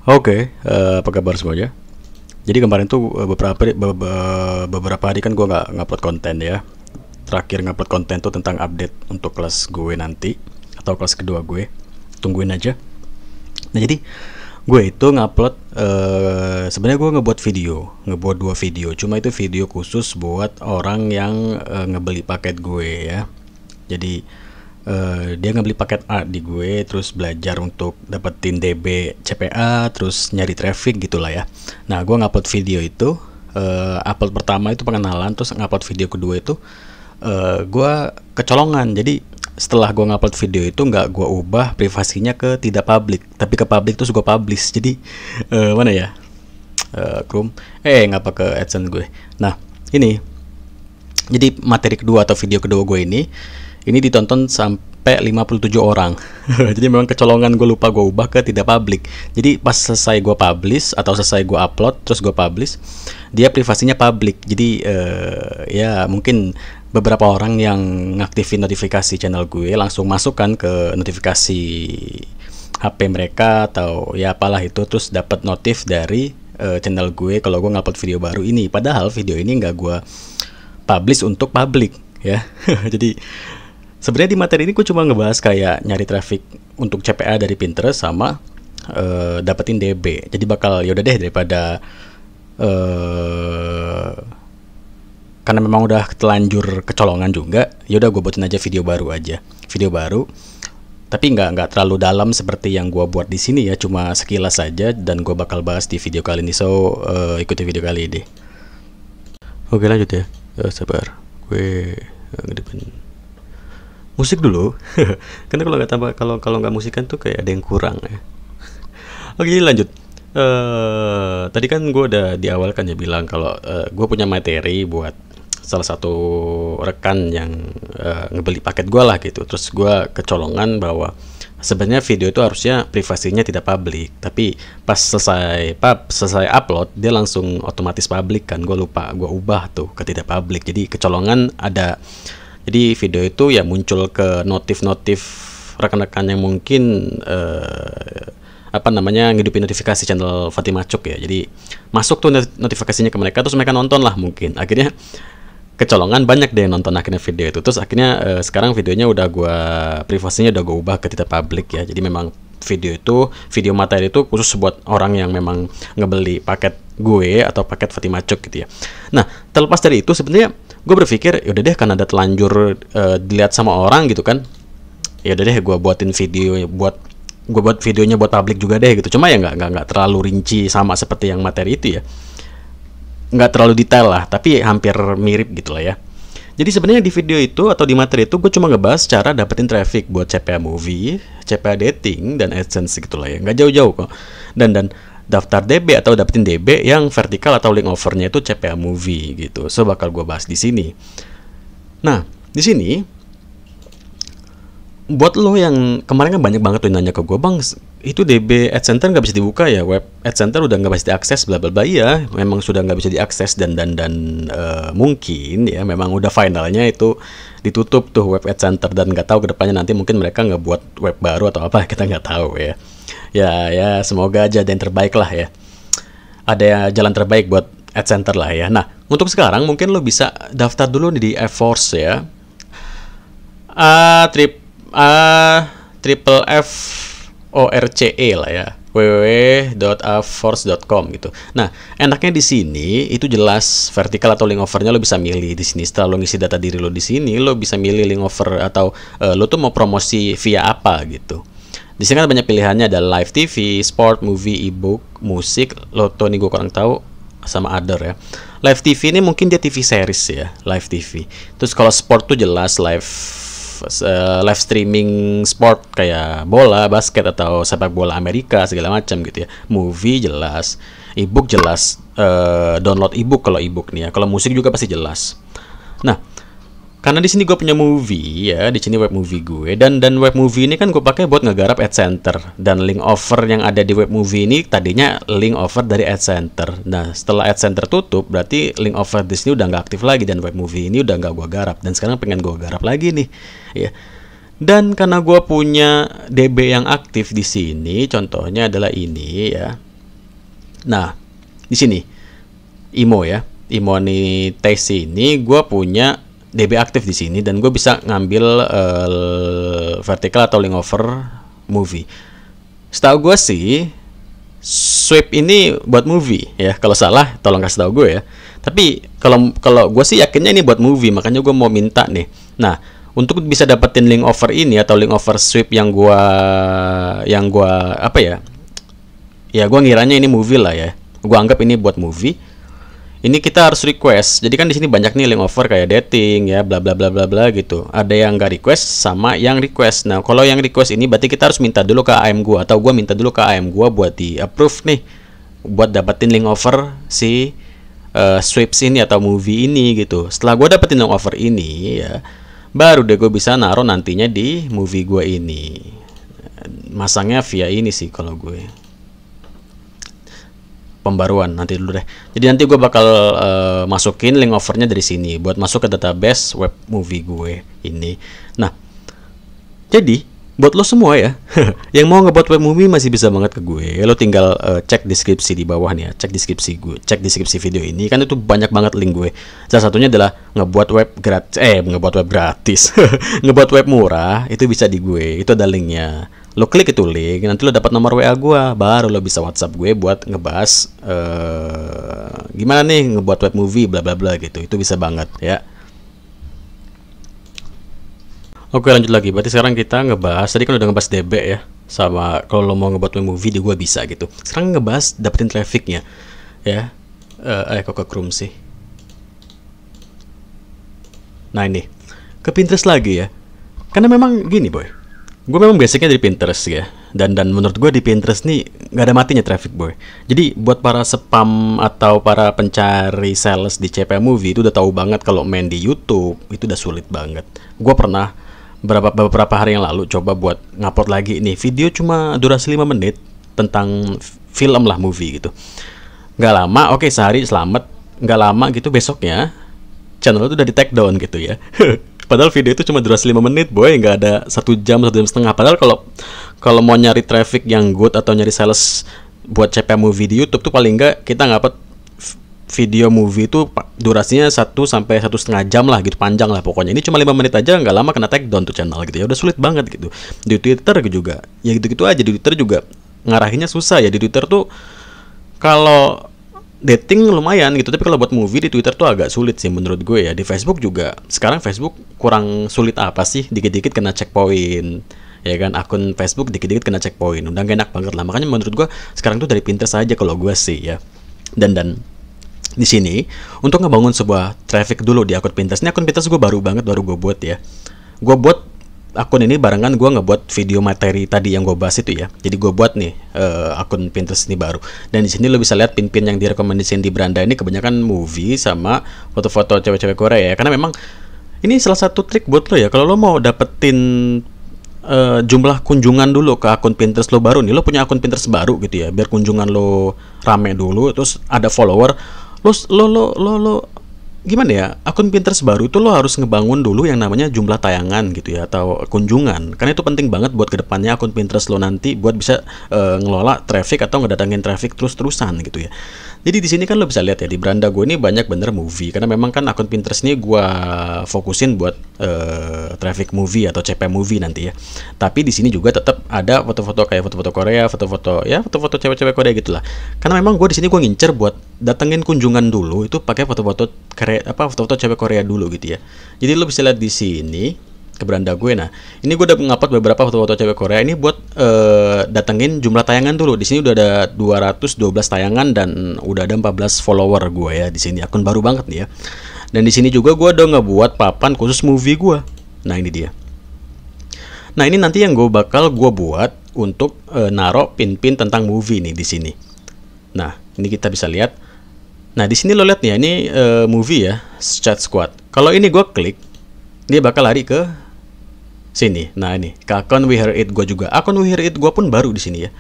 Oke, apa kabar semuanya? Jadi kemarin tuh beberapa hari kan gue nggak ngupload konten ya. Terakhir ngupload konten tuh tentang update untuk kelas gue nanti atau kelas kedua gue. Tungguin aja. Nah jadi gue itu ngupload sebenarnya gue ngebuat dua video. Cuma itu video khusus buat orang yang ngebeli paket gue ya. Jadi dia ngebeli paket A di gue, terus belajar untuk dapetin DB CPA, terus nyari traffic gitulah ya. Nah gue ngupload video itu, upload pertama itu pengenalan, terus ngupload video kedua itu gue kecolongan. Jadi setelah gue ngupload video itu nggak gue ubah privasinya ke tidak public, tapi ke public terus gue publish. Jadi mana ya, Chrome ngapa ke AdSense gue. Nah ini jadi materi kedua atau video kedua gue ini ditonton sampai 57 orang. Jadi memang kecolongan, gue lupa gue ubah ke tidak public. Jadi pas selesai gue publish atau selesai gue upload terus gue publish, dia privasinya public. Jadi ya mungkin beberapa orang yang ngaktifin notifikasi channel gue langsung masukkan ke notifikasi HP mereka atau ya apalah itu, terus dapat notif dari channel gue kalau gue ngupload video baru ini. Padahal video ini nggak gue publish untuk public ya. Jadi sebenarnya di materi ini gue cuma ngebahas kayak nyari traffic untuk CPA dari Pinterest sama dapetin DB. Jadi bakal yaudah deh daripada karena memang udah telanjur kecolongan juga, yaudah gue buatin aja video baru tapi nggak terlalu dalam seperti yang gue buat di sini ya, cuma sekilas saja dan gue bakal bahas di video kali ini. So ikuti video kali ini. Oke lanjut ya. Sabar, gue ngedepin musik dulu. Karena kalau nggak tambah, kalau nggak musikan tuh kayak ada yang kurang ya. Oke lanjut. Tadi kan gue udah di awal kan ya bilang kalau gue punya materi buat salah satu rekan yang ngebeli paket gue lah gitu. Terus gue kecolongan bahwa sebenarnya video itu harusnya privasinya tidak public, tapi pas selesai upload dia langsung otomatis public kan. Gue lupa gue ubah tuh ke tidak public, jadi kecolongan ada. Jadi video itu ya muncul ke notif rekan-rekan yang mungkin ngidupin notifikasi channel Fatimah Cuk ya. Jadi masuk tuh notifikasinya ke mereka, terus mereka nonton lah mungkin. Akhirnya kecolongan banyak deh yang nonton akhirnya video itu. Terus akhirnya sekarang videonya udah privasinya udah gue ubah ke tidak public ya. Jadi memang video materi itu khusus buat orang yang memang ngebeli paket gue atau paket Fatimah Cuk gitu ya. Nah terlepas dari itu sebenarnya gue berpikir yaudah deh karena ada telanjur dilihat sama orang gitu kan, yaudah deh gue buat videonya buat publik juga deh gitu. Cuma ya nggak terlalu rinci sama seperti yang materi itu ya, nggak terlalu detail lah, tapi hampir mirip gitu lah ya. Jadi sebenarnya di video itu atau di materi itu gue cuma ngebahas cara dapetin traffic buat CPA movie, CPA dating dan AdSense gitu lah ya, nggak jauh-jauh kok. Dan daftar DB atau dapetin DB yang vertikal atau link overnya itu CPA movie gitu. So bakal gue bahas di sini. Nah di sini buat lo yang kemarin kan banyak banget lo nanya ke gue, bang itu DB AdCenter nggak bisa dibuka ya, web AdCenter udah nggak bisa diakses bla bla bla. Iya memang sudah nggak bisa diakses dan mungkin ya memang udah finalnya itu ditutup tuh web AdCenter, dan nggak tahu kedepannya nanti mungkin mereka nggak buat web baru atau apa, kita nggak tahu ya. Ya semoga aja ada yang terbaik lah ya, ada jalan terbaik buat AdCenter lah ya. Nah untuk sekarang mungkin lo bisa daftar dulu di F-Force ya, triple F ORCE lah ya, www.aforce.com gitu. Nah, enaknya di sini itu jelas vertikal atau link overnya lo bisa milih di sini. Setelah lo ngisi data diri lo di sini, lo bisa milih link over atau lo tuh mau promosi via apa gitu. Di sini kan banyak pilihannya, ada live TV, sport, movie, ebook, musik, loto nih gue kurang tahu, sama other ya. Live TV ini mungkin dia TV series ya, live TV. Terus kalau sport tuh jelas live streaming sport kayak bola, basket atau sepak bola Amerika segala macam gitu ya. Movie jelas, ebook jelas, download ebook kalau ebook nih ya. Kalau musik juga pasti jelas. Nah, karena di sini gue punya movie ya, di sini web movie gue, dan web movie ini kan gue pakai buat ngegarap AdCenter, dan link over yang ada di web movie ini tadinya link over dari AdCenter. Nah setelah AdCenter tutup berarti link over di sini udah nggak aktif lagi, dan web movie ini udah nggak gue garap, dan sekarang pengen gue garap lagi nih ya. Dan karena gue punya DB yang aktif di sini, contohnya adalah ini ya, Nah, di sini IMO ya, Immonetization ini gue punya DB aktif di sini dan gue bisa ngambil vertical atau link over movie. Setahu gue sih swipe ini buat movie ya. Kalau salah tolong kasih tahu gue ya. Tapi kalau gue sih yakinnya ini buat movie, makanya gue mau minta nih. Nah, untuk bisa dapetin link over ini atau link over swipe yang gue apa ya? Ya gue ngiranya ini movie lah ya. Gue anggap ini buat movie. Ini kita harus request. Jadi kan di sini banyak nih link over kayak dating ya, bla bla bla bla bla gitu. Ada yang nggak request sama yang request. Nah, kalau yang request ini berarti kita harus minta dulu ke AM gua atau gua minta dulu ke AM gua buat di approve nih, buat dapetin link over si sweeps ini atau movie ini gitu. Setelah gua dapetin link over ini ya, baru deh gue bisa naruh nantinya di movie gua ini. Masangnya via ini sih kalau gue. Pembaruan nanti dulu deh. Jadi nanti gue bakal masukin link overnya dari sini buat masuk ke database web movie gue ini. Nah, jadi buat lo semua ya yang mau ngebuat web movie masih bisa banget ke gue. Lo tinggal cek deskripsi di bawah nih ya, cek deskripsi gue, cek deskripsi video ini kan itu banyak banget link gue. Salah satunya adalah ngebuat web gratis, ngebuat web murah itu bisa di gue. Itu ada linknya. Lo klik itu link, nanti lo dapat nomor WA gue, baru lo bisa WhatsApp gue buat ngebahas gimana nih ngebuat web movie bla bla bla gitu. Itu bisa banget ya. Oke, lanjut lagi. Berarti sekarang kita ngebahas, tadi kan udah ngebahas DB ya, sama kalau lo mau ngebuat web movie di gue bisa gitu. Sekarang ngebahas dapetin trafficnya ya. Kok ke Chrome sih. Nah ini ke Pinterest lagi ya, karena memang gini boy, gue memang basicnya dari Pinterest ya, dan menurut gue di Pinterest nih nggak ada matinya traffic boy. Jadi buat para spam atau para pencari sales di CP Movie itu udah tahu banget kalau main di YouTube itu udah sulit banget. Gue pernah beberapa hari yang lalu coba buat ngupload lagi nih video cuma durasi 5 menit tentang film lah, movie gitu. Nggak lama, oke sehari selamat, nggak lama gitu besoknya channel itu udah di take down gitu ya. Padahal video itu cuma durasi 5 menit boy, nggak ada 1 jam, 1 jam setengah. Padahal kalau mau nyari traffic yang good atau nyari sales buat CP Movie di YouTube tuh paling nggak kita ngupload video movie itu durasinya 1 sampai 1,5 jam lah gitu, panjang lah pokoknya. Ini cuma 5 menit aja, nggak lama kena take down tuh channel gitu ya. Udah sulit banget gitu. Di Twitter juga ya gitu-gitu aja. Di Twitter juga ngarahinnya susah ya. Di Twitter tuh kalau dating lumayan gitu, tapi kalau buat movie di Twitter tuh agak sulit sih menurut gue ya. Di Facebook juga sekarang Facebook kurang sulit apa sih, dikit-dikit kena checkpoint ya kan, akun Facebook dikit-dikit kena checkpoint, udah gak enak banget lah. Makanya menurut gue sekarang tuh dari Pinterest aja kalau gue sih ya. Dan di sini untuk ngebangun sebuah traffic dulu di akun Pinterest. Ini akun Pinterest gue baru gue buat ya. Gue buat akun ini barengan gue ngebuat video materi tadi yang gue bahas itu ya. Jadi gue buat nih akun Pinterest ini baru. Dan di sini lo bisa lihat pin-pin yang direkomendasiin di beranda ini kebanyakan movie sama foto-foto cewek-cewek Korea ya. Karena memang ini salah satu trik buat lo ya. Kalau lo mau dapetin jumlah kunjungan dulu ke akun Pinterest lo baru nih. Lo punya akun Pinterest baru gitu ya. Biar kunjungan lo rame dulu, terus ada follower. Lo gimana ya, akun Pinterest baru itu lo harus ngebangun dulu yang namanya jumlah tayangan gitu ya, atau kunjungan, karena itu penting banget buat kedepannya akun Pinterest lo nanti buat bisa ngelola traffic atau ngedatangin traffic terus-terusan gitu ya. Jadi di sini kan lo bisa lihat ya, di beranda gue ini banyak bener movie, karena memang kan akun Pinterest ini gue fokusin buat traffic movie atau CP Movie nanti ya. Tapi di sini juga tetap ada foto-foto kayak foto-foto Korea, foto-foto cewek-cewek Korea gitulah. Karena memang gue di sini gue ngincer buat datengin kunjungan dulu itu pakai foto-foto foto-foto cewek Korea dulu gitu ya. Jadi lo bisa lihat di sini ke beranda gue. Nah, ini gue udah ngupload beberapa foto-foto cewek Korea ini buat datengin jumlah tayangan dulu. Di sini udah ada 212 tayangan dan udah ada 14 follower gue ya di sini. Akun baru banget nih ya. Dan di sini juga gue udah ngebuat papan khusus movie gue. Nah, ini dia. Nah, ini nanti yang gue buat untuk naro pin-pin tentang movie nih di sini. Nah, ini kita bisa lihat. Nah, di sini lo lihat nih, ini movie ya, Chat Squad. Kalau ini gue klik, dia bakal lari ke sini. Nah, ini ke akun We Hear It gue juga. Akun We Hear It gue pun baru di sini ya.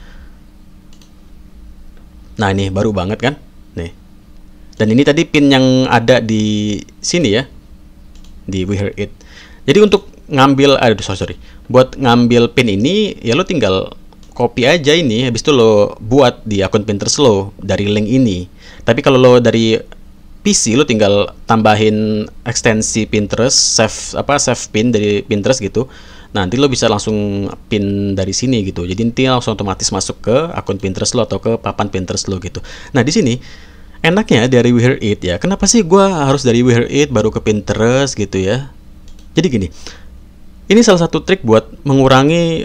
Nah, ini baru banget kan? Nih. Dan ini tadi pin yang ada di sini ya, di We Hear It. Jadi untuk ngambil, buat ngambil pin ini ya lo tinggal copy aja ini, habis itu lo buat di akun Pinterest lo dari link ini. Tapi kalau lo dari PC, lo tinggal tambahin ekstensi Pinterest, save pin dari Pinterest gitu. Nanti lo bisa langsung pin dari sini gitu. Jadi nanti langsung otomatis masuk ke akun Pinterest lo atau ke papan Pinterest lo gitu. Nah di sini enaknya dari We Hear It ya. Kenapa sih gue harus dari We Hear It baru ke Pinterest gitu ya? Jadi gini, ini salah satu trik buat mengurangi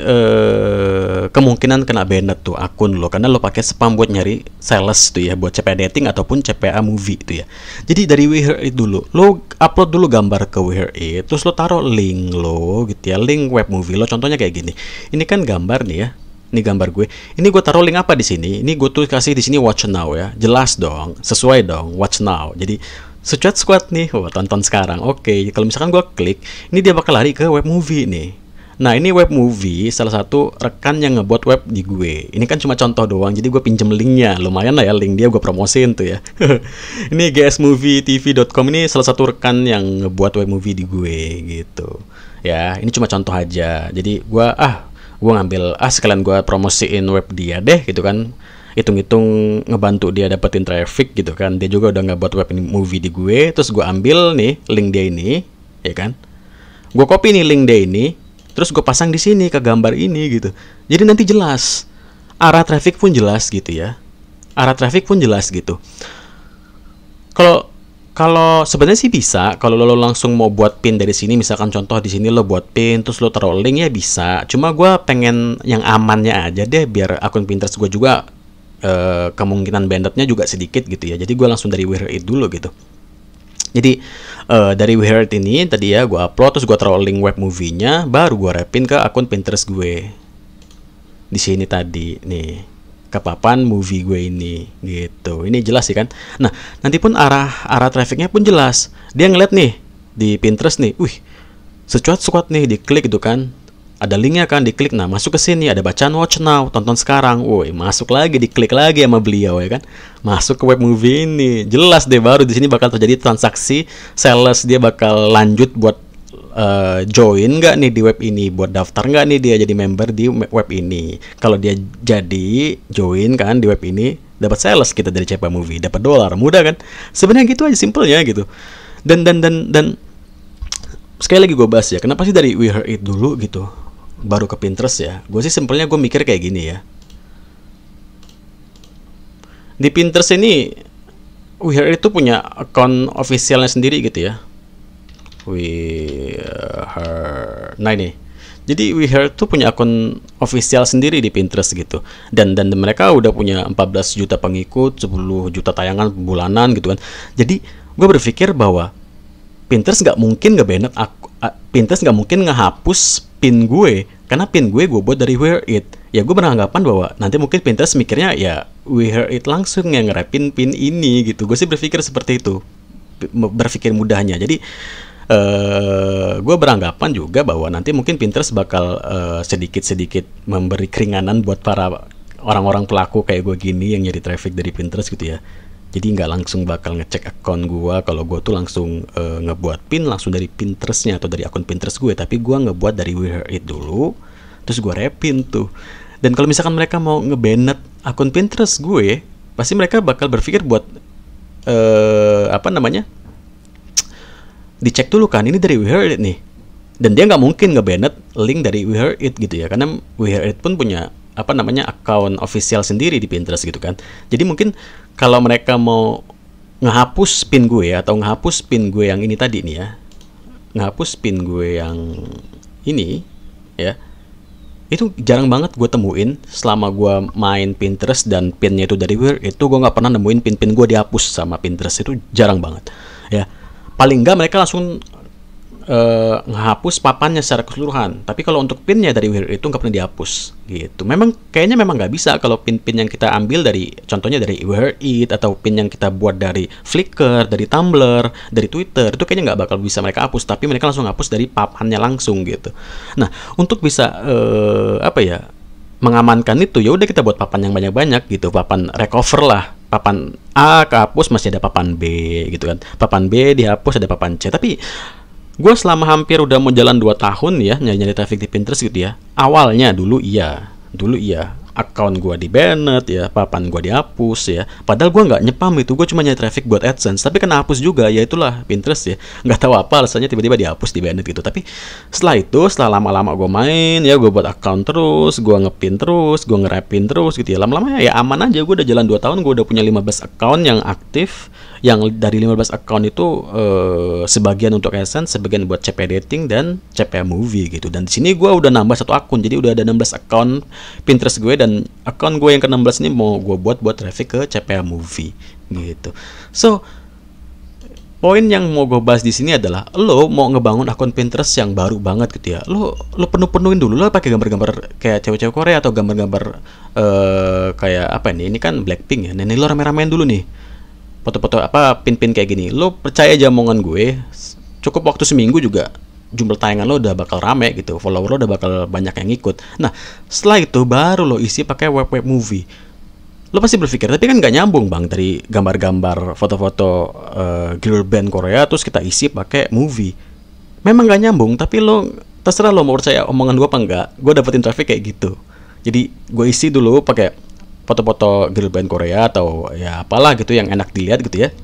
kemungkinan kena banned tuh akun lo, karena lo pakai spam buat nyari sales tuh ya, buat CPA dating ataupun CPA movie tuh ya. Jadi dari We Hear It dulu, lo upload dulu gambar ke We Hear It, terus lo taruh link lo gitu ya, link web movie lo. Contohnya kayak gini. Ini kan gambar nih ya. Ini gambar gue. Ini gue taruh link apa di sini? Ini gue tuh kasih di sini watch now ya. Jelas dong, sesuai dong, watch now. Jadi Suicide Squad nih, tonton sekarang. Oke, kalau misalkan gue klik, ini dia bakal lari ke web movie nih. Nah, ini web movie salah satu rekan yang ngebuat web di gue. Ini kan cuma contoh doang, jadi gue pinjem linknya. Lumayan lah ya, link dia gue promosiin tuh ya. Ini gsmovietv.com ini salah satu rekan yang ngebuat web movie di gue gitu. Ya, ini cuma contoh aja. Jadi gue ngambil sekalian gue promosiin web dia deh gitu kan. Hitung-hitung ngebantu dia dapetin traffic gitu kan. Dia juga udah ngebuat web movie di gue. Terus gue ambil nih link dia ini, ya kan. Gue copy nih link dia ini, terus gue pasang di sini ke gambar ini gitu. Jadi nanti jelas arah traffic pun jelas gitu ya. Arah traffic pun jelas gitu. Kalau sebenarnya sih bisa, kalau lo langsung mau buat pin dari sini, misalkan contoh di sini lo buat pin, terus lo taruh link ya bisa. Cuma gue pengen yang amannya aja deh, biar akun Pinterest gue juga kemungkinan bandetnya juga sedikit gitu ya. Jadi gue langsung dari We Hear It dulu gitu. Jadi dari We Hear It ini tadi ya gue upload, terus gue taruh link web movie-nya, baru gue repin ke akun Pinterest gue. Di sini tadi nih, ke papan movie gue ini gitu. Ini jelas sih kan. Nah, nanti pun arah trafficnya pun jelas. Dia ngeliat nih di Pinterest nih, wih, Suicide Squad nih, diklik gitu kan. Ada linknya kan, diklik, nah masuk ke sini, ada bacaan watch now, tonton sekarang, woi masuk lagi, diklik lagi sama beliau ya kan, masuk ke web movie ini, jelas deh baru di sini bakal terjadi transaksi, sales dia bakal lanjut buat join nggak nih di web ini, buat daftar nggak nih dia jadi member di web ini. Kalau dia jadi join kan di web ini, dapat sales kita dari CPA Movie, dapat dolar, mudah kan? Sebenarnya gitu aja simpelnya gitu. Dan sekali lagi gue bahas ya, kenapa sih dari We Hear It dulu gitu baru ke Pinterest ya? Gue sih simpelnya gue mikir kayak gini ya. Di Pinterest ini We Hear It tuh punya akun officialnya sendiri gitu ya. Nah ini. Jadi We Hear It tuh punya akun official sendiri di Pinterest gitu. Dan mereka udah punya 14 juta pengikut, 10 juta tayangan bulanan gitu kan. Jadi gue berpikir bahwa Pinterest nggak mungkin nge-banned Pinterest nggak mungkin ngehapus pin gue, karena pin gue buat dari We Hear It. Ya gue beranggapan bahwa nanti mungkin Pinterest mikirnya ya We Hear It langsung yang ngerepin pin ini gitu. Gue sih berpikir seperti itu, berpikir mudahnya. Jadi gue beranggapan juga bahwa nanti mungkin Pinterest bakal sedikit-sedikit memberi keringanan buat para orang-orang pelaku kayak gue gini yang nyari traffic dari Pinterest gitu ya. Jadi nggak langsung bakal ngecek akun gue kalau gue tuh langsung ngebuat pin langsung dari Pinterestnya atau dari akun Pinterest gue, tapi gue ngebuat dari We Hear It dulu, terus gue repin tuh. Dan kalau misalkan mereka mau nge-banned akun Pinterest gue, pasti mereka bakal berpikir buat dicek dulu kan, ini dari We Hear It nih. Dan dia nggak mungkin nge-banned link dari We Hear It gitu ya, karena We Hear It pun punya akun official sendiri di Pinterest gitu kan. Jadi mungkin kalau mereka mau ngehapus pin gue atau ngehapus pin gue yang ini tadi nih ya, ngehapus pin gue yang ini ya, itu jarang banget gue temuin selama gue main Pinterest dan pinnya itu dari We Hear It. Itu gue nggak pernah nemuin pin gue dihapus sama Pinterest, itu jarang banget ya. Paling nggak mereka langsung ngehapus papannya secara keseluruhan. Tapi kalau untuk pinnya dari We Hear It itu nggak pernah dihapus gitu. Kayaknya memang nggak bisa kalau pin-pin yang kita ambil dari, contohnya dari We Hear It atau pin yang kita buat dari Flickr, dari Tumblr, dari Twitter, itu kayaknya nggak bakal bisa mereka hapus. Tapi mereka langsung hapus dari papannya langsung gitu. Nah, untuk bisa mengamankan itu, ya udah kita buat papan yang banyak-banyak gitu, papan recover lah. Papan A kehapus, masih ada papan B gitu kan. Papan B dihapus, ada papan C. Tapi gue selama hampir udah mau jalan 2 tahun ya nyari traffic di Pinterest gitu ya. Awalnya dulu iya, dulu iya account gue di banned ya, papan gue dihapus ya, padahal gue nggak nyepam itu, gue cuma nyari traffic buat AdSense, tapi kena hapus juga. Ya itulah Pinterest ya, nggak tahu apa alasannya tiba-tiba dihapus, di banned gitu. Tapi setelah itu, setelah lama-lama gue main ya, gue buat account terus, gue ngepin terus, gue ngerapin terus gitu ya, lama-lama ya aman aja. Gue udah jalan 2 tahun, gue udah punya 15 account yang aktif, yang dari 15 account itu sebagian untuk AdSense, sebagian buat CP dating dan CP movie gitu. Dan di sini gue udah nambah 1 akun, jadi udah ada 16 account Pinterest gue, dan account gue yang ke-16 ini mau gue buat traffic ke CPA movie gitu. So poin yang mau gue bahas di sini adalah, lo mau ngebangun akun Pinterest yang baru banget gitu ya, lo penuhin dulu, lo pakai gambar-gambar kayak cewek-cewek Korea atau gambar-gambar kayak apa ini kan Blackpink ya. Nah, ini lo rame-ramein dulu nih foto-foto apa pin-pin kayak gini. Lo percaya aja omongan gue, cukup waktu seminggu juga jumlah tayangan lo udah bakal rame gitu, follower lo udah bakal banyak yang ngikut. Nah, setelah itu baru lo isi pakai web movie. Lo pasti berpikir, tapi kan nggak nyambung bang, dari gambar-gambar foto-foto girl band Korea terus kita isi pakai movie. Memang nggak nyambung, tapi lo terserah lo mau percaya omongan gue apa enggak. Gue dapetin traffic kayak gitu. Jadi gue isi dulu pakai foto-foto girl band Korea atau ya apalah gitu yang enak dilihat gitu ya.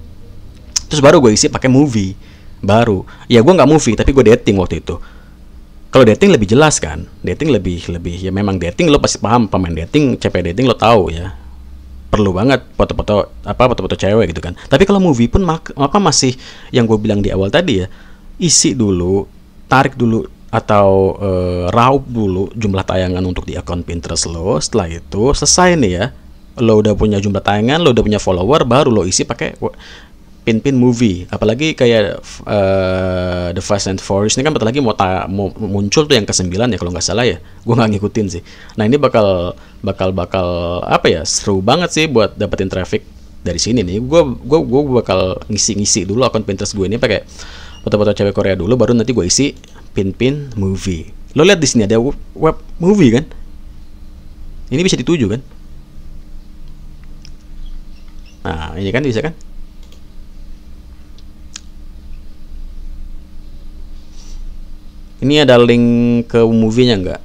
Terus baru gue isi pakai movie. Baru ya, gue nggak movie tapi gue dating waktu itu. Kalau dating lebih jelas kan, dating lebih ya, memang dating lo pasti paham, pemain dating, CP dating lo tahu ya, perlu banget foto-foto cewek gitu kan. Tapi kalau movie pun masih yang gue bilang di awal tadi ya, isi dulu, tarik dulu atau raup dulu jumlah tayangan untuk di akun Pinterest lo. Setelah itu selesai nih ya, lo udah punya jumlah tayangan, lo udah punya follower, baru lo isi pakai pin movie. Apalagi kayak The Fast and Furious ini kan bentar lagi mau muncul tuh yang ke-9 ya kalau nggak salah ya. Gue nggak ngikutin sih. Nah, ini bakal apa ya, seru banget sih buat dapetin traffic dari sini nih. Gue bakal ngisi dulu akun Pinterest gue ini pakai foto-foto cewek Korea dulu, baru nanti gue isi pin movie. Lo lihat di sini ada web movie kan? Ini bisa dituju kan? Nah, ini kan bisa kan? Ini ada link ke movie-nya nggak?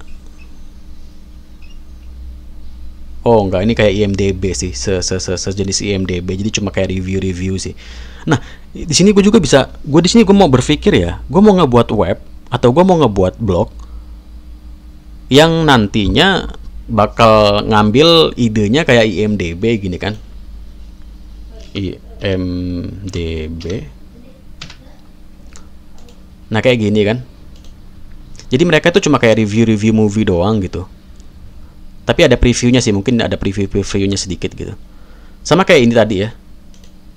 Oh nggak, ini kayak IMDb sih, sejenis IMDb. Jadi cuma kayak review sih. Nah, di sini gue juga bisa. Gue di sini gue mau berpikir ya, gue mau ngebuat web atau gue mau ngebuat blog yang nantinya bakal ngambil idenya kayak IMDb gini kan? IMDb. Nah kayak gini kan? Jadi mereka itu cuma kayak review movie doang gitu. Tapi ada previewnya sih, mungkin ada previewnya sedikit gitu. Sama kayak ini tadi ya.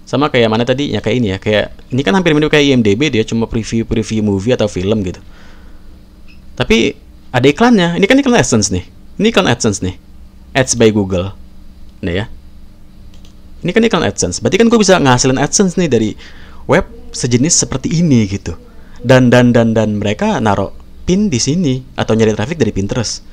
Sama kayak mana tadi? Ya kayak ini ya. Kayak ini kan hampir mirip kayak IMDb, dia cuma preview movie atau film gitu. Tapi ada iklannya. Ini kan iklan AdSense nih. Ini iklan AdSense nih. Ads by Google. Nih ya. Ini kan iklan AdSense. Berarti kan gue bisa ngasilin AdSense nih dari web sejenis seperti ini gitu. Dan mereka naruh pin di sini atau nyari traffic dari Pinterest.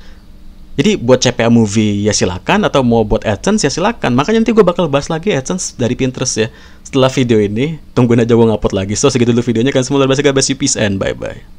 Jadi buat CPA movie ya silakan, atau mau buat AdSense ya silakan. Makanya nanti gue bakal bahas lagi AdSense dari Pinterest ya. Setelah video ini, tungguin aja gue ngupload lagi. So segitu dulu videonya kan, semua luar biasa, guys. Peace and bye bye.